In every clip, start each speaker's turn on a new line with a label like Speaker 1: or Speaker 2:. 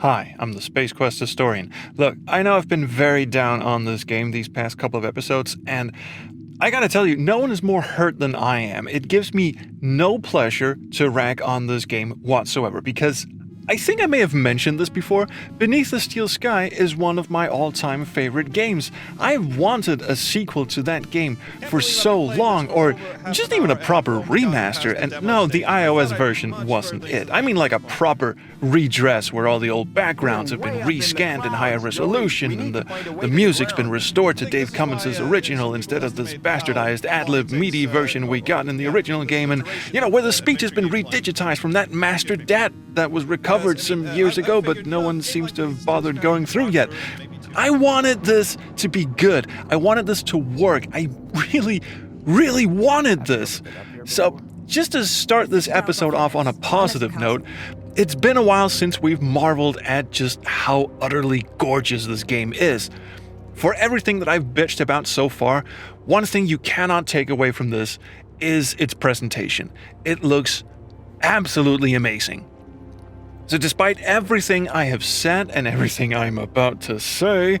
Speaker 1: Hi, I'm the Space Quest historian. Look, I know I've been very down on this game these past couple of episodes, and I gotta tell you, no one is more hurt than I am. It gives me no pleasure to rag on this game whatsoever, because I think I may have mentioned this before. Beneath the Steel Sky is one of my all-time favorite games. I've wanted a sequel to that game for so long, or just even a proper remaster, and no, the iOS version wasn't it. I mean like a proper redress where all the old backgrounds have been rescanned in higher resolution, and the music's been restored to Dave Cummins' original instead of this bastardized ad-lib MIDI version we got in the original game, and, where the speech has been redigitized from that master DAT that was recovered some years ago, but no one seems to have bothered going through yet. I wanted this to be good. I wanted this to work. I really wanted this. So, just to start this episode off on a positive note, it's been a while since we've marveled at just how utterly gorgeous this game is. For everything that I've bitched about so far, one thing you cannot take away from this is its presentation. It looks absolutely amazing. So despite everything I have said and everything I'm about to say,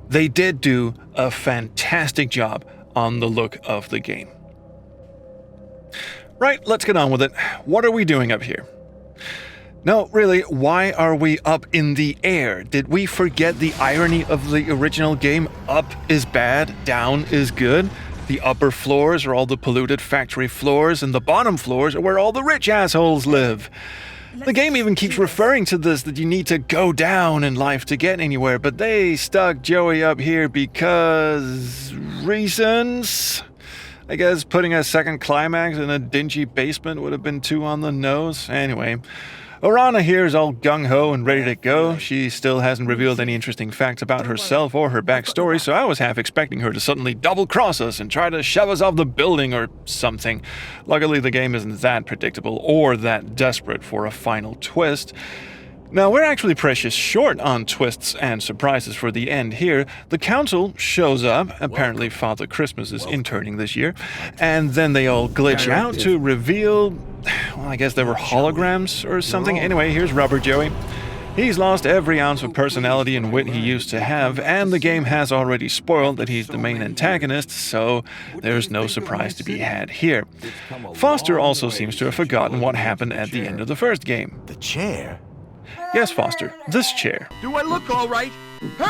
Speaker 1: they did do a fantastic job on the look of the game. Right, let's get on with it. What are we doing up here? No, really, why are we up in the air? Did we forget the irony of the original game? Up is bad, down is good. The upper floors are all the polluted factory floors, and the bottom floors are where all the rich assholes live. The game even keeps referring to this, that you need to go down in life to get anywhere, but they stuck Joey up here because reasons? I guess putting a second climax in a dingy basement would have been too on the nose. Anyway, Orana here is all gung-ho and ready to go. She still hasn't revealed any interesting facts about herself or her backstory, so I was half expecting her to suddenly double-cross us and try to shove us off the building or something. Luckily, the game isn't that predictable or that desperate for a final twist. Now, we're actually precious short on twists and surprises for the end here. The council shows up, apparently Father Christmas is interning this year, and then they all glitch out to reveal, well, I guess they were holograms or something. Anyway, here's Rubber Joey. He's lost every ounce of personality and wit he used to have, and the game has already spoiled that he's the main antagonist, so there's no surprise to be had here. Foster also seems to have forgotten what happened at the end of the first game.
Speaker 2: The chair?
Speaker 1: Yes, Foster, this chair.
Speaker 2: Do I look all right? Help!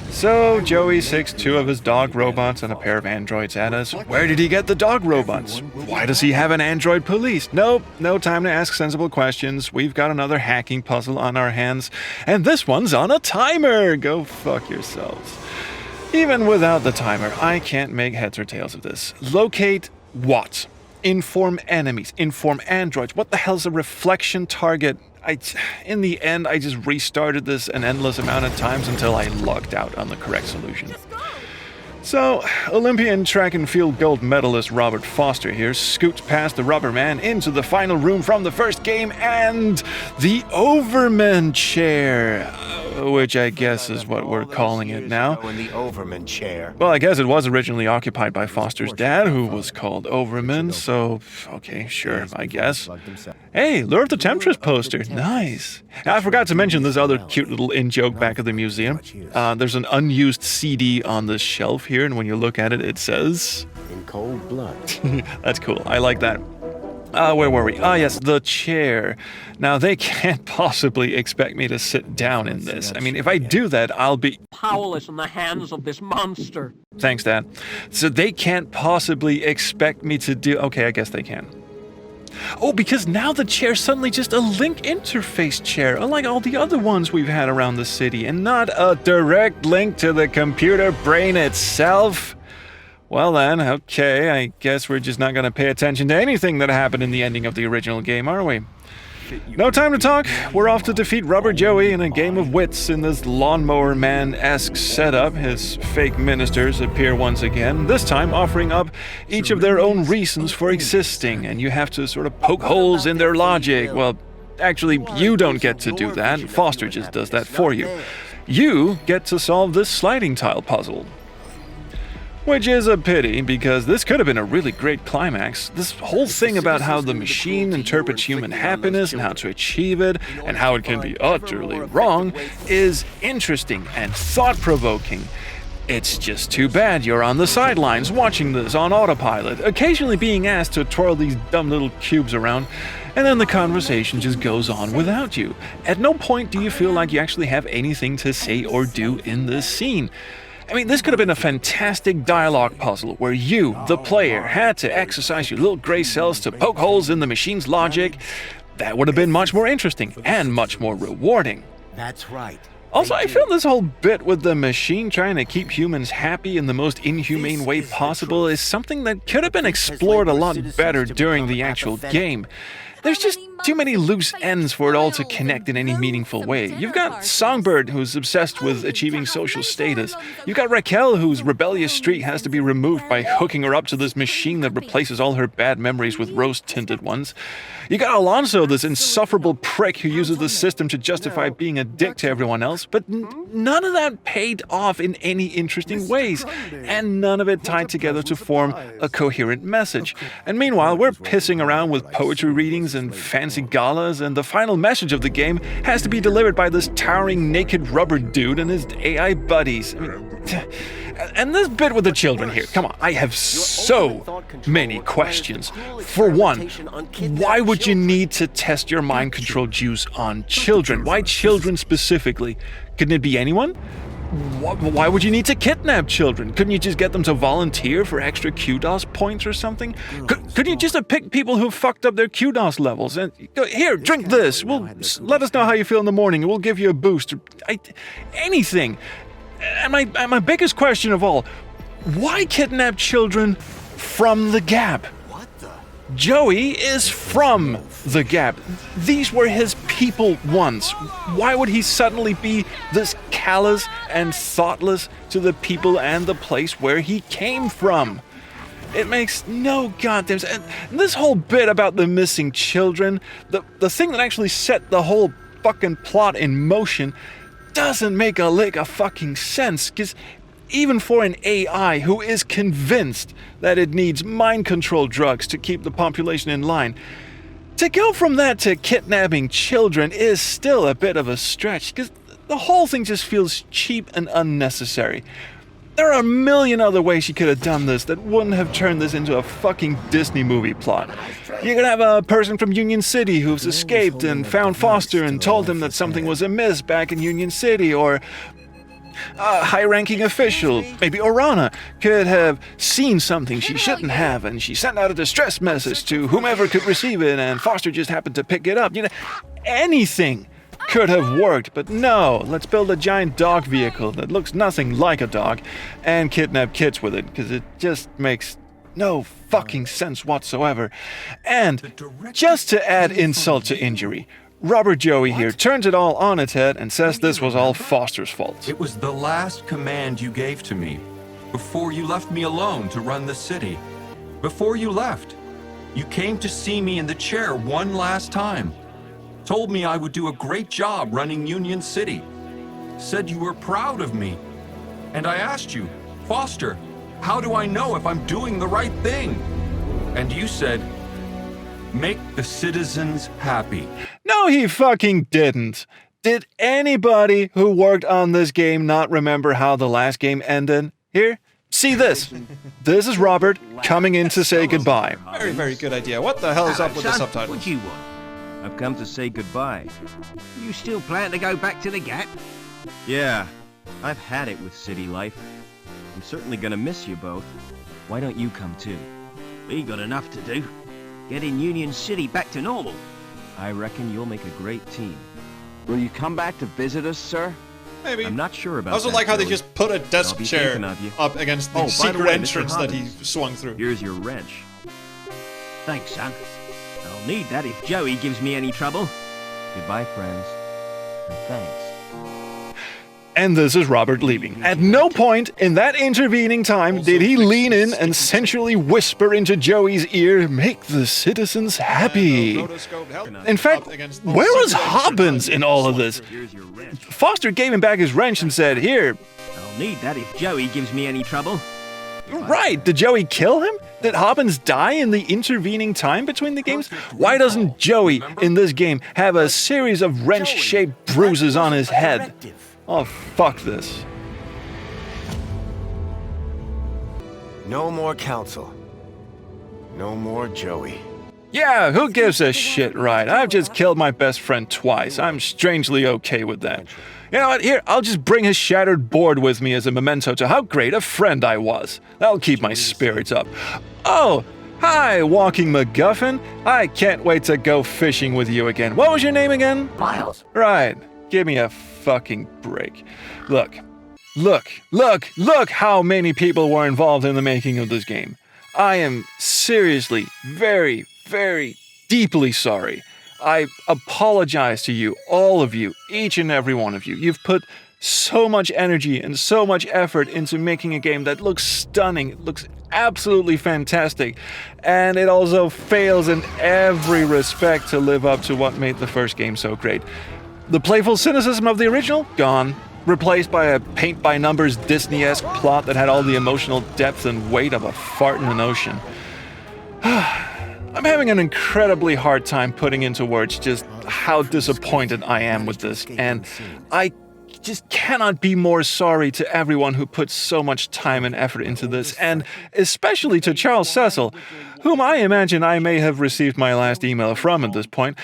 Speaker 1: So, Joey sics two of his dog robots and a pair of androids at us. Where did he get the dog robots? Why does he have an android police? Nope, no time to ask sensible questions. We've got another hacking puzzle on our hands, and this one's on a timer! Go fuck yourselves. Even without the timer, I can't make heads or tails of this. Locate what? Inform enemies, inform androids. What the hell's a reflection target? In the end, I just restarted this an endless amount of times until I logged out on the correct solution. So, Olympian track and field gold medalist Robert Foster here scoots past the rubber man into the final room from the first game and the Overman chair, which I guess is what we're calling it now.
Speaker 2: In the Overman chair.
Speaker 1: Well, I guess it was originally occupied by Foster's dad, who was called Overman, so okay, sure, I guess. Hey, Lure of the Temptress poster, nice. I forgot to mention this other cute little in-joke back at the museum. There's an unused CD on this shelf here, and when you look at it, it says...
Speaker 2: In cold blood.
Speaker 1: That's cool, I like that. Where were we? Yes, the chair. Now, they can't possibly expect me to sit down in this. I mean, if I do that, I'll be...
Speaker 3: powerless in the hands of this monster.
Speaker 1: Thanks, Dad. So they can't possibly expect me to do... Okay, I guess they can. Oh, because now the chair's suddenly just a link interface chair, unlike all the other ones we've had around the city, and not a direct link to the computer brain itself. Well then, okay, I guess we're just not going to pay attention to anything that happened in the ending of the original game, are we? No time to talk. We're off to defeat Rubber Joey in a game of wits in this Lawnmower Man-esque setup. His fake ministers appear once again, this time offering up each of their own reasons for existing, and you have to sort of poke holes in their logic. Well, actually, you don't get to do that. Foster just does that for you. You get to solve this sliding tile puzzle. Which is a pity, because this could have been a really great climax. This whole thing about how the machine interprets human happiness and how to achieve it, and how it can be utterly wrong, is interesting and thought-provoking. It's just too bad you're on the sidelines watching this on autopilot, occasionally being asked to twirl these dumb little cubes around, and then the conversation just goes on without you. At no point do you feel like you actually have anything to say or do in this scene. I mean, this could have been a fantastic dialogue puzzle where you, the player, had to exercise your little gray cells to poke holes in the machine's logic. That would have been much more interesting and much more rewarding.
Speaker 2: That's right.
Speaker 1: Also, I feel this whole bit with the machine trying to keep humans happy in the most inhumane way possible is something that could have been explored a lot better during the actual game. There's just too many loose ends for it all to connect in any meaningful way. You've got Songbird, who's obsessed with achieving social status. You've got Raquel, whose rebellious streak has to be removed by hooking her up to this machine that replaces all her bad memories with rose-tinted ones. You got Alonso, this insufferable prick who uses the system to justify being a dick to everyone else, but none of that paid off in any interesting ways, and none of it tied together to form a coherent message. And meanwhile, we're pissing around with poetry readings and fancy galas, and the final message of the game has to be delivered by this towering naked rubber dude and his AI buddies. I mean, and this bit with the children here, come on, I have so many questions. For one, why would you need to test your mind control juice on children? Why children specifically? Couldn't it be anyone? Why would you need to kidnap children? Couldn't you just get them to volunteer for extra QDOS points or something? Couldn't you just have picked people who fucked up their QDOS levels and go, here, drink this. Let us know how you feel in the morning and we'll give you a boost. Anything. And my biggest question of all, why kidnap children from the Gap? Joey is from the Gap. These were his people once. Why would he suddenly be this callous and thoughtless to the people and the place where he came from? It makes no goddamn sense. And this whole bit about the missing children, the thing that actually set the whole fucking plot in motion, doesn't make a lick of fucking sense, because even for an AI who is convinced that it needs mind control drugs to keep the population in line, to go from that to kidnapping children is still a bit of a stretch, because the whole thing just feels cheap and unnecessary. There are a million other ways you could have done this that wouldn't have turned this into a fucking Disney movie plot. You could have a person from Union City who's escaped and found Foster and told him that something was amiss back in Union City, or a high-ranking official, maybe Orana, could have seen something she shouldn't have, and she sent out a distress message to whomever could receive it, and Foster just happened to pick it up. You know, anything could have worked, but no, let's build a giant dog vehicle that looks nothing like a dog and kidnap kids with it, because it just makes no fucking sense whatsoever. And just to add insult to injury, Robert Joey here turns it all on its head and says this was all Foster's fault.
Speaker 4: It was the last command you gave to me before you left me alone to run the city. Before you left, you came to see me in the chair one last time. Told me I would do a great job running Union City. Said you were proud of me. And I asked you, Foster, how do I know if I'm doing the right thing? And you said, make the citizens happy.
Speaker 1: No, he fucking didn't. Did anybody who worked on this game not remember how the last game ended? Here, see this. This is Robert coming in to say goodbye.
Speaker 5: Very, very good idea. What the hell is up with the
Speaker 3: Son,
Speaker 5: subtitles?
Speaker 3: what do you want? I've come to say goodbye. You still plan to go back to the Gap?
Speaker 6: Yeah, I've had it with city life. I'm certainly gonna miss you both. Why don't you come too?
Speaker 3: We got enough to do. Getting Union City back to normal.
Speaker 6: I reckon you'll make a great team.
Speaker 7: Will you come back to visit us, sir?
Speaker 5: Maybe.
Speaker 6: I'm not sure
Speaker 5: I
Speaker 6: about
Speaker 5: also
Speaker 6: that,
Speaker 5: like how they
Speaker 6: Joey.
Speaker 5: just put a desk
Speaker 6: I'll be
Speaker 5: chair
Speaker 6: thinking of you.
Speaker 5: up against the
Speaker 6: Oh, by the
Speaker 5: secret
Speaker 6: way, Mr.
Speaker 5: entrance that he
Speaker 6: Hobbins,
Speaker 5: swung through.
Speaker 6: Here's your wrench.
Speaker 3: Thanks, son. I'll need that if Joey gives me any trouble.
Speaker 6: Goodbye, friends. And thanks.
Speaker 1: And this is Robert leaving. At no point in that intervening time did he lean in and sensually whisper into Joey's ear, make the citizens happy. In fact, where was Hobbins in all of this?
Speaker 6: Here's your wrench.
Speaker 1: Foster gave him back his wrench and said, here,
Speaker 3: I'll need that if Joey gives me any trouble.
Speaker 1: Right, did Joey kill him? Did Hobbins die in the intervening time between the games? Why doesn't Joey in this game have a series of wrench-shaped bruises on his head? Oh, fuck this.
Speaker 2: No more council. No more Joey.
Speaker 1: Yeah, who gives a shit, right? I've just killed my best friend twice. I'm strangely okay with that. You know what? Here, I'll just bring his shattered board with me as a memento to how great a friend I was. That'll keep my spirits up. Oh, hi, Walking MacGuffin. I can't wait to go fishing with you again. What was your name again?
Speaker 2: Miles.
Speaker 1: Right. Give me a fucking break. Look how many people were involved in the making of this game. I am seriously very, very deeply sorry. I apologize to you, all of you, each and every one of you. You've put so much energy and so much effort into making a game that looks stunning, it looks absolutely fantastic, and it also fails in every respect to live up to what made the first game so great. The playful cynicism of the original? Gone. Replaced by a paint-by-numbers Disney-esque plot that had all the emotional depth and weight of a fart in an ocean. I'm having an incredibly hard time putting into words just how disappointed I am with this, and I just cannot be more sorry to everyone who put so much time and effort into this, and especially to Charles Cecil, whom I imagine I may have received my last email from at this point.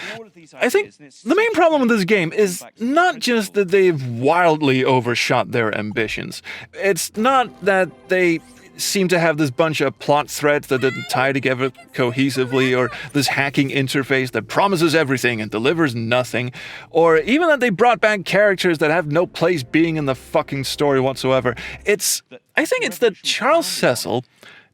Speaker 1: I think the main problem with this game is not just that they've wildly overshot their ambitions. It's not that they seem to have this bunch of plot threads that didn't tie together cohesively, or this hacking interface that promises everything and delivers nothing, or even that they brought back characters that have no place being in the fucking story whatsoever. I think it's that Charles Cecil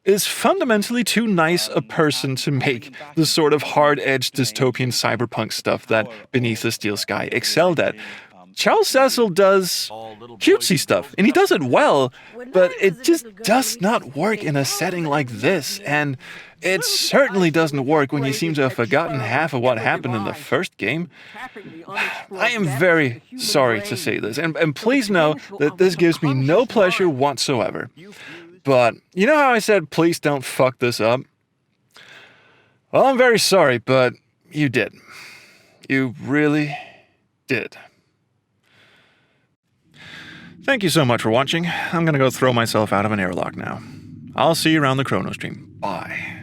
Speaker 1: is fundamentally too nice a person to make the sort of hard-edged dystopian cyberpunk stuff that Beneath the Steel Sky excelled at. Charles Cecil does cutesy stuff, and he does it well, but it just does not work in a setting like this, and it certainly doesn't work when you seem to have forgotten half of what happened in the first game. I am very sorry to say this, and please know that this gives me no pleasure whatsoever. But you know how I said, please don't fuck this up? Well, I'm very sorry, but you did. You really did. Thank you so much for watching. I'm gonna go throw myself out of an airlock now. I'll see you around the Chrono Stream. Bye.